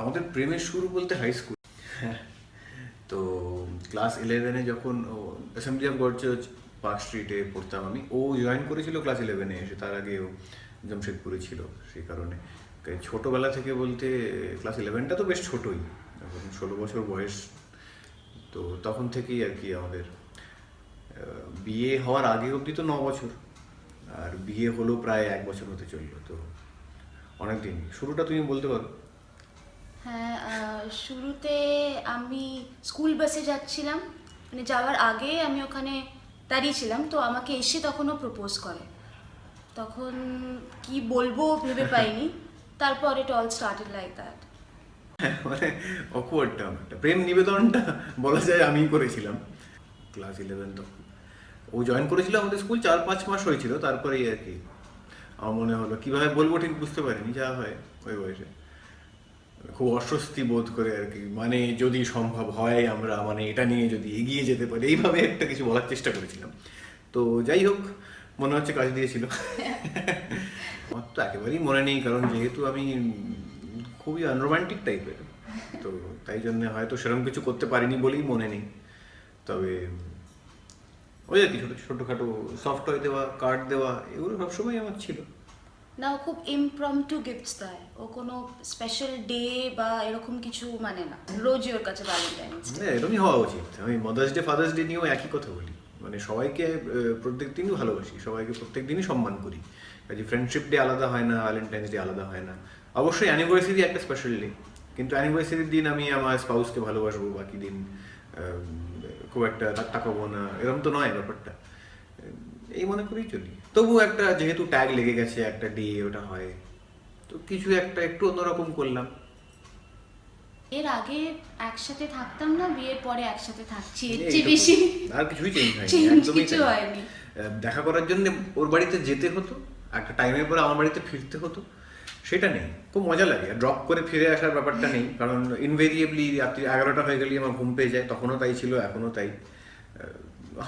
আমাদের প্রেমের শুরু বলতে হাই স্কুল। তো ক্লাস 11-এ যখন assembly of god church park স্ট্রিটে পড়তাম আমি, ও জয়েন করেছিল ক্লাস 11-এ এসে, তার আগে ও জামশেদপুরে ছিল। সেই কারণে ছোটোবেলা থেকে বলতে ক্লাস 11টা তো বেশ ছোটোই, এখন 16 বছর বয়স। তো তখন থেকেই আর কি আমাদের বিয়ে হওয়ার আগে অবধি তো 9 বছর, আর বিয়ে হলো প্রায় 1 বছর হতে চললো। তো অনেক দিন। শুরুটা তুমি বলতে পারো? হ্যাঁ, শুরুতে আমি স্কুল বাসে যাচ্ছিলাম, মানে যাওয়ার আগে আমি ওখানে দাঁড়িয়েছিলাম, তো আমাকে এসে তখনও প্রপোজ করে। তখন কি বলবো ভেবে পাইনি, তারপর it all started like that. মানে অকওয়ার্ড টার্ম একটা প্রেম নিবেদনটা বলা যায় আমিই করেছিলাম ক্লাস 11 তখন। ও জয়েন করেছিল আমাদের স্কুল, 4-5 মাস হয়েছিল, তারপরেই আর কি আমার মনে হলো, কীভাবে বলবো ঠিক বুঝতে পারিনি, যা হয় ওই বয়সে খুব অস্বস্তি বোধ করে আর কি, মানে যদি সম্ভব হয় আমরা মানে এটা নিয়ে যদি এগিয়ে যেতে পারি, এইভাবে একটা কিছু বলার চেষ্টা করেছিলাম। তো যাই হোক, মনে হচ্ছে কাজ দিয়েছিল। আমার তো একেবারেই মনে নেই, কারণ যেহেতু আমি খুবই আনরোমান্টিক টাইপের, তো তাই জন্য হয়তো সেরকম কিছু করতে পারিনি বলেই মনে নেই। তবে ওই আর কি ছোটোখাটো সফট টয় দেওয়া, কার্ড দেওয়া, এগুলো সবসময় আমার ছিল। না, ও খুব ইমপ্রম্পটু গিফটস দেয়, ও কোনো স্পেশাল ডে বা এরকম কিছু মানে না, রোজই ওর কাছে ভ্যালেন্টাইন্স ডে। হ্যাঁ, এরকমই হওয়া উচিত। আমি মাদার্স ডে ফাদার্স ডে নিয়েও একই কথা বলি, মানে সবাইকে প্রত্যেক দিনই ভালোবাসি, সবাইকে প্রত্যেক দিনই সম্মান করি। কাজে ফ্রেন্ডশিপ ডে আলাদা হয় না, ভ্যালেন্টাইন্স ডে আলাদা হয় না। অবশ্যই অ্যানিভার্সারি একটা স্পেশাল ডে, কিন্তু অ্যানিভার্সারির দিন আমি আমার স্পাউসকে ভালোবাসবো, বাকি দিন খুব একটা তাকাবো না, এরকম তো নয় ব্যাপারটা। এই মনে করেই চলি। তবু একটা যেহেতু ট্যাগ লেগে গেছে, একটা ডে ওটা হয়, তো কিছু একটা একটু অন্যরকম করলাম। এর আগে একসাথে থাকতাম না, বিয়ের পরে একসাথে থাকছি, এর চেয়ে এইটুকু। বেশি আর কিছুই চেঞ্জ হয়নি, চেঞ্জ একদমই কিছু তাই। হয়নি। দেখা করার জন্য ওর বাড়িতে যেতে হতো, একটা টাইমের পরে আমার বাড়িতে ফিরতে হতো, সেটা নেই। খুব মজা লাগে, ড্রপ করে ফিরে আসার ব্যাপারটা নেই, কারণ ইনভেরিয়েবলি রাত্রি 11টা হয়ে গেলেই আমার ঘুম পেয়ে যায়, তখনও তাই ছিল, এখনও তাই।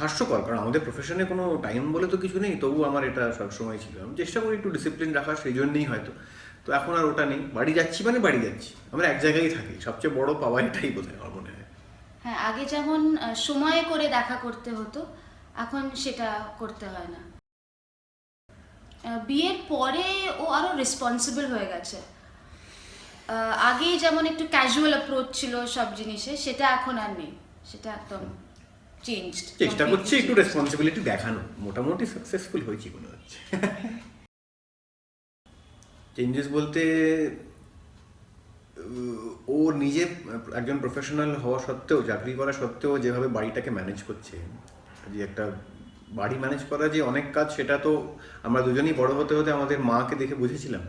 হাস্যকর, কারণ আমাদের প্রফেশনে কোনো টাইম বলে তো কিছু নেই, তবু আমার এটা সবসময় ছিল। আমি চেষ্টা করি একটু ডিসিপ্লিন রাখার, সেই জন্যই হয়তো। তো এখন আর ওটা নেই, বাড়ি যাচ্ছি মানে বাড়ি যাচ্ছি, আমরা এক জায়গায় থাকি, সবচেয়ে বড় পাওয়া এটাই বোধ হয় আমার মনে হয়। হ্যাঁ, আগে যেমন সময় করে দেখা করতে হতো, এখন সেটা করতে হয় না। বিয়ের পরে ও আরো রেসপন্সিবল হয়ে গেছে। আগে যেমন একটু ক্যাজুয়াল অ্যাপ্রোচ ছিল সব জিনিসে, সেটা এখন আর নেই, সেটা একদম চেঞ্জড। চেষ্টা করছি একটু রেসপন্সিবিলিটি দেখানো, মোটামুটি সাকসেসফুল হয়েছি মনে হচ্ছে। চেঞ্জেস বলতে ও নিজে একজন প্রফেশনাল হওয়া সত্ত্বেও, চাকরি করা সত্ত্বেও যেভাবে বাড়িটাকে ম্যানেজ করছে, যে একটা বাড়ি ম্যানেজ করা যে অনেক কাজ, সেটা তো আমরা দুজনেই বড় হতে হতে আমাদের মাকে দেখে বুঝেছিলাম।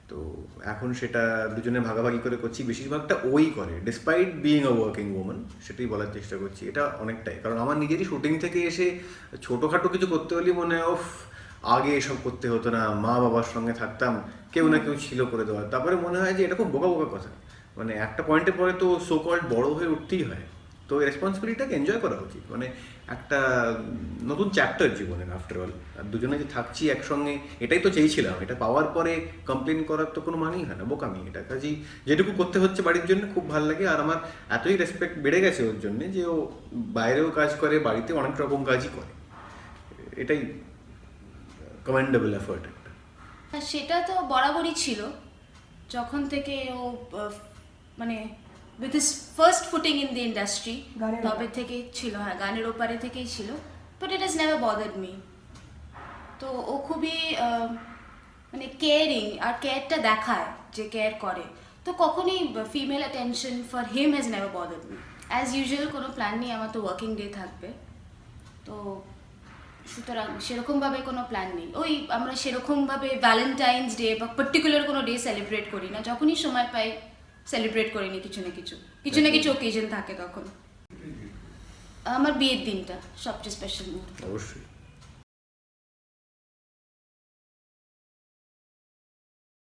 তো এখন সেটা দুজনে ভাগাভাগি করে করছি, বেশিরভাগটা ওই করে, ডিসপাইট বিইং আ ওয়ার্কিং ওম্যান, সেটাই বলার চেষ্টা করছি। এটা অনেকটাই, কারণ আমার নিজেরই শুটিং থেকে এসে ছোটোখাটো কিছু করতে হলেই মনে হয় ওফ, আগে এসব করতে হতো না, মা বাবার সঙ্গে থাকতাম, কেউ না কেউ ছিল করে দেওয়ার। তারপরে মনে হয় যে এটা খুব বোকা বোকা কথা, মানে একটা পয়েন্টের পরে তো সো কল্ড বড় হয়ে উঠতেই হয়। তো এই রেসপন্সিবিলিটিটাকে এনজয় করা উচিত, মানে একটা নতুন চ্যাপ্টার জীবনের আফটার অল। আর দুজনে যে থাকছি একসঙ্গে, এটাই তো চেয়েছিলাম। এটা পাওয়ার পরে কমপ্লেন করার তো কোনো মানেই হয় না, বোকামি এটা। কাজেই যেটুকু করতে হচ্ছে বাড়ির জন্য খুব ভালো লাগে, আর আমার এতই রেসপেক্ট বেড়ে গেছে ওর জন্য যে ও বাইরেও কাজ করে, বাড়িতে অনেক রকম কাজই করে। এটাই কমেন্ডেবল এফোর্ট একটা। হ্যাঁ, সেটা তো বরাবরই ছিল, যখন থেকে ও মানে with his first footing in the industry, তবে থেকেই ছিল। হ্যাঁ, গানের ওপারে থেকেই ছিল, but it has never bothered me. তো ও খুবই মানে কেয়ারিং, আর কেয়ারটা দেখায় যে কেয়ার করে। তো কখনই female attention for him has never bothered me. As usual কোনো প্ল্যান নেই, আমার তো ওয়ার্কিং ডে থাকবে, তো সুতরাং সেরকমভাবে কোনো প্ল্যান নেই। ওই আমরা সেরকমভাবে ভ্যালেন্টাইন্স ডে বা পার্টিকুলার কোনো ডে সেলিব্রেট করি না, যখনই সময় পাই সেলিব্রেট করি নি, কিছু না কিছু ওকেশন থাকে তখন। আমার বিয়ের দিনটা সবচেয়ে স্পেশাল মুহূর্ত। অবশ্যই।